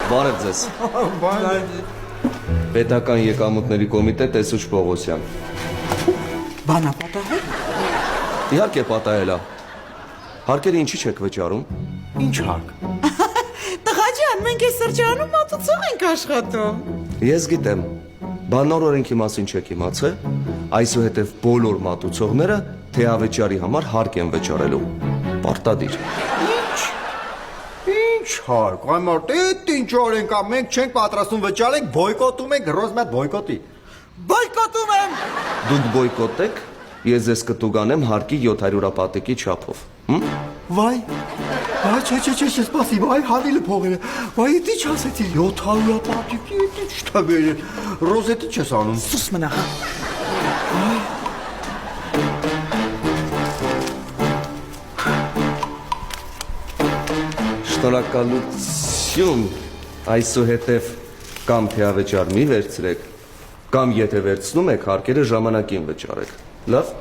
Բարև ձեզ։ Պետական եկամուտների կոմիտե տեսուչ Պողոսյան։ Բանա պատահել։ Իհարկե պատահել է։ Հարկերը ինչի չեք վճարում։ Ինչ հարկ։ Տղա ջան, մենք այս սրճարանում մատուցող ենք աշխատում։ Ես գիտեմ, բանոր օրենքի մասին չեք իմացել, այսուհետև բոլոր մատուցողները թեավճարի համար հարկ են վճարելու։ Պարտադիր։ Ինչ հարկ, այ մարդ, էդ ինչ օրենք ա, մենք չենք պատրաստում վճարենք, բոյկոտում ենք, հրոզ մետ բոյկոտի։ Բոյկոտում եմ։ Դուք բոյկոտեք, ես ձեզ կտուգանեմ հարկի 700 պատիկի չափով։ Վայ, չէ, սպասի, վայ, հանիլը փողերը, վայ, էդ ինչ ասեցի, 700 պատիկի, էդ ինչ թաբեր, հրոզ էդ ինչ ես անում։ Սուս մնա, հա։ Շնորհակալություն, այսուհետև կամ թեավճար մի վերցրեք, կամ եթե վերցնում եք, հարկերը ժամանակին վճարեք։ Լավ։